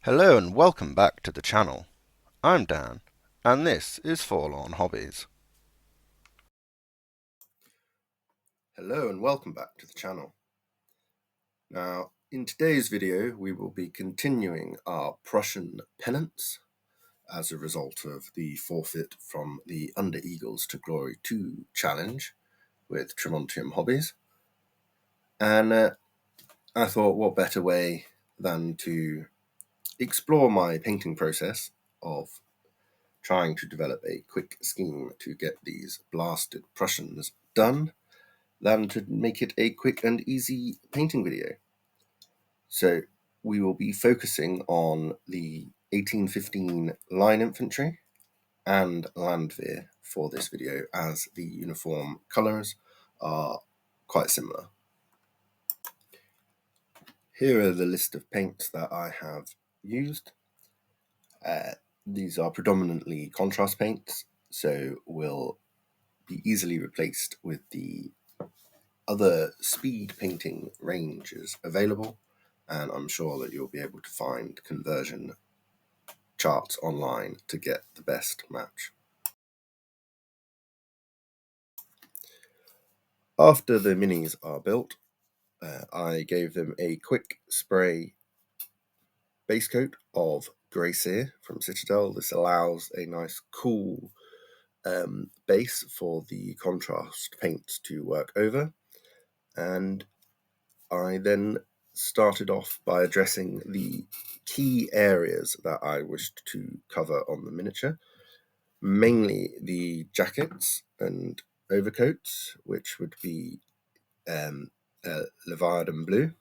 Hello and welcome back to the channel. I'm Dan, and this is Forlorn Hobbies. Hello and welcome back to the channel. Now, in today's video, we will be continuing our Prussian penance as a result of the forfeit from the Under Eagles to Glory 2 challenge with Tremontium Hobbies. And I thought, what better way than to explore my painting process of trying to develop a quick scheme to get these blasted Prussians done than to make it a quick and easy painting video. So we will be focusing on the 1815 line infantry and Landwehr for this video, as the uniform colours are quite similar. Here are the list of paints that I have used. These are predominantly contrast paints, so will be easily replaced with the other speed painting ranges available, and I'm sure that you'll be able to find conversion charts online to get the best match. After the minis are built, I gave them a quick spray base coat of Grey Sear from Citadel. This allows a nice cool base for the contrast paints to work over, and I then started off by addressing the key areas that I wished to cover on the miniature, mainly the jackets and overcoats, which would be Leviathan blue,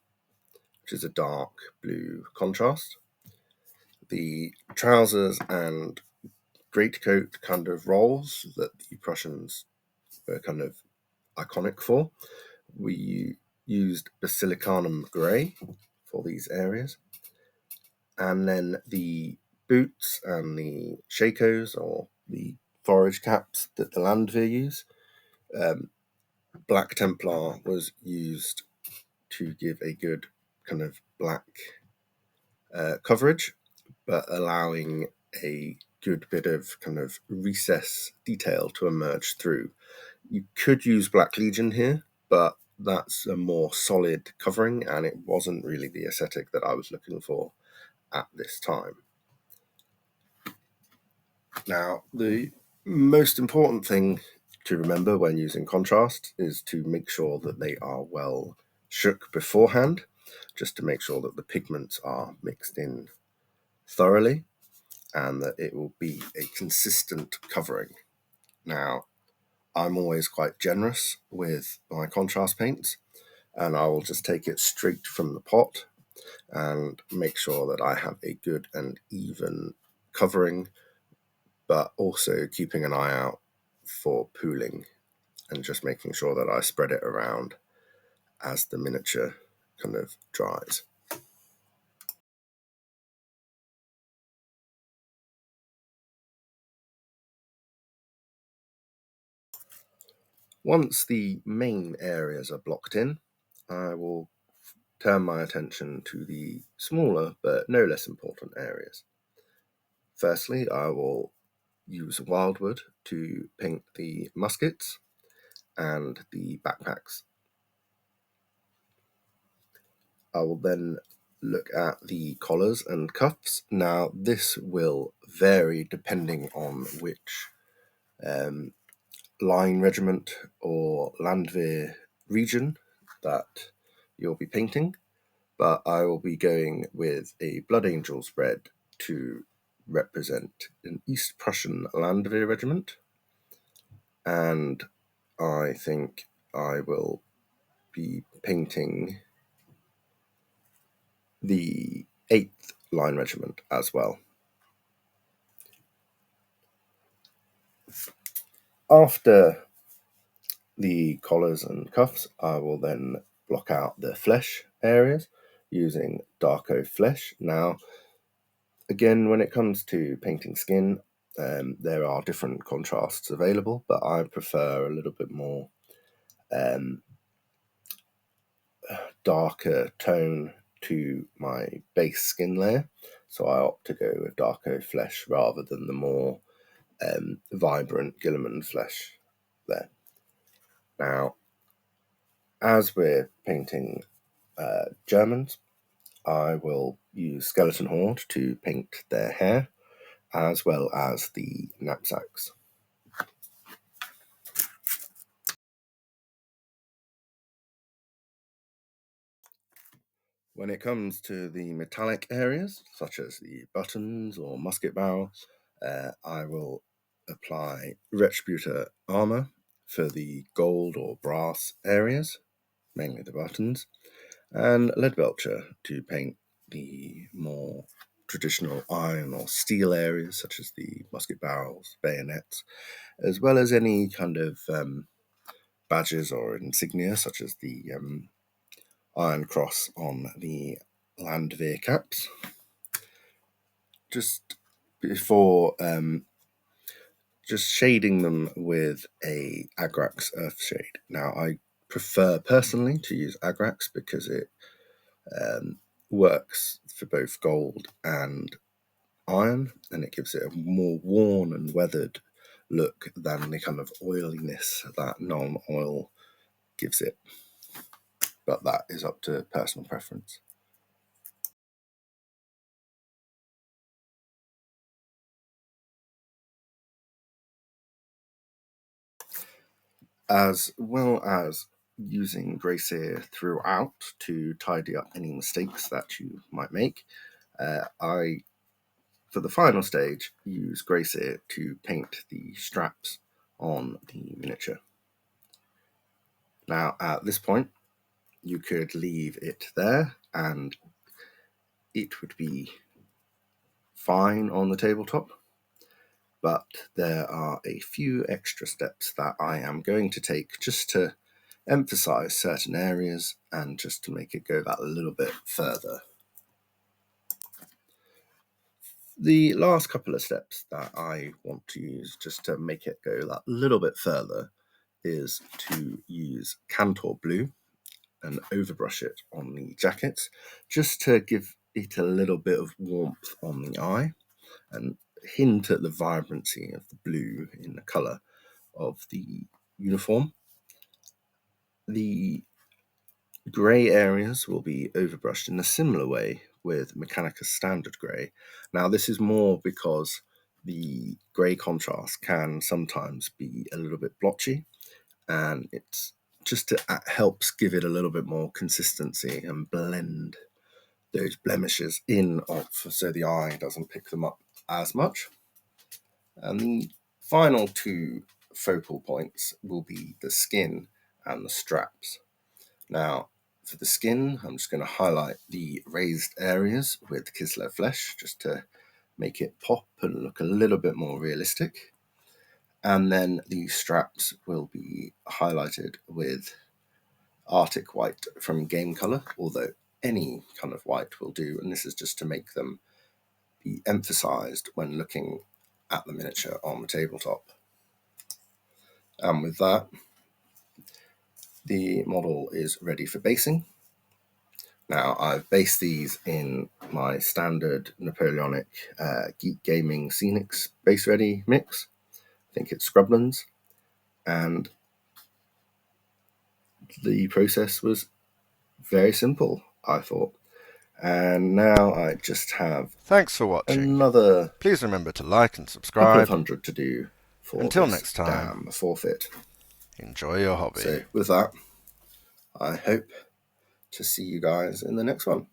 which is a dark blue contrast, the trousers and greatcoat kind of rolls that the Prussians were kind of iconic for. We used basilicanum grey for these areas, and then the boots and the shakos, or the forage caps that the Landwehr use. Black Templar was used to give a good kind of black coverage, but allowing a good bit of kind of recess detail to emerge through. You could use Black Legion here, but that's a more solid covering, and it wasn't really the aesthetic that I was looking for at this time. Now, the most important thing to remember when using contrast is to make sure that they are well shook beforehand, just to make sure that the pigments are mixed in thoroughly and that it will be a consistent covering. Now, I'm always quite generous with my contrast paints, and I will just take it straight from the pot and make sure that I have a good and even covering, but also keeping an eye out for pooling and just making sure that I spread it around as the miniature kind of dries. Once the main areas are blocked in, I will turn my attention to the smaller but no less important areas. Firstly, I will use wildwood to paint the muskets and the backpacks. I will then look at the collars and cuffs. Now, this will vary depending on which line regiment or Landwehr region that you'll be painting, but I will be going with a Blood Angels red to represent an East Prussian Landwehr regiment, and I think I will be painting the 8th Line Regiment as well. After the collars and cuffs, I will then block out the flesh areas using Darko Flesh. Now, again, when it comes to painting skin, there are different contrasts available, but I prefer a little bit more darker tone to my base skin layer. so I opt to go with Darko flesh rather than the more vibrant Guilliman flesh there. Now, as we're painting Germans, I will use Skeleton Horde to paint their hair, as well as the knapsacks. When it comes to the metallic areas, such as the buttons or musket barrel, I will apply Retributor armor for the gold or brass areas, mainly the buttons, and Leadbelcher to paint the more traditional iron or steel areas, such as the musket barrels, bayonets, as well as any kind of badges or insignia, such as the Iron Cross on the Landwehr caps. Just before just shading them with a Agrax Earth Shade. Now, I prefer personally to use Agrax because it works for both gold and iron, and it gives it a more worn and weathered look than the kind of oiliness that non-oil gives it. But that is up to personal preference. As well as using Grey Seer throughout to tidy up any mistakes that you might make, I, for the final stage, use Grey Seer to paint the straps on the miniature. Now, at this point, you could leave it there and it would be fine on the tabletop, but there are a few extra steps that I am going to take just to emphasize certain areas and just to make it go that little bit further. The last couple of steps that I want to use just to make it go that little bit further is to use Cantor Blue and overbrush it on the jackets just to give it a little bit of warmth on the eye and hint at the vibrancy of the blue in the colour of the uniform. The grey areas will be overbrushed in a similar way with Mechanicus Standard Grey. Now, this is more because the grey contrast can sometimes be a little bit blotchy, and it's just helps give it a little bit more consistency and blend those blemishes in so the eye doesn't pick them up as much. And the final two focal points will be the skin and the straps. Now, for the skin, I'm just going to highlight the raised areas with Kislev flesh just to make it pop and look a little bit more realistic. And then the straps will be highlighted with Arctic white from Game Color, although any kind of white will do, and this is just to make them be emphasized when looking at the miniature on the tabletop. And with that, the model is ready for basing. Now, I've based these in my standard Napoleonic Geek Gaming Scenics Base Ready mix. I think it's Scrublands. And the process was very simple, I thought. And now I just have Thanks for watching. another Please remember to like and couple subscribe. of hundred to do for Until this next time, damn forfeit. enjoy your hobby. So with that, I hope to see you guys in the next one.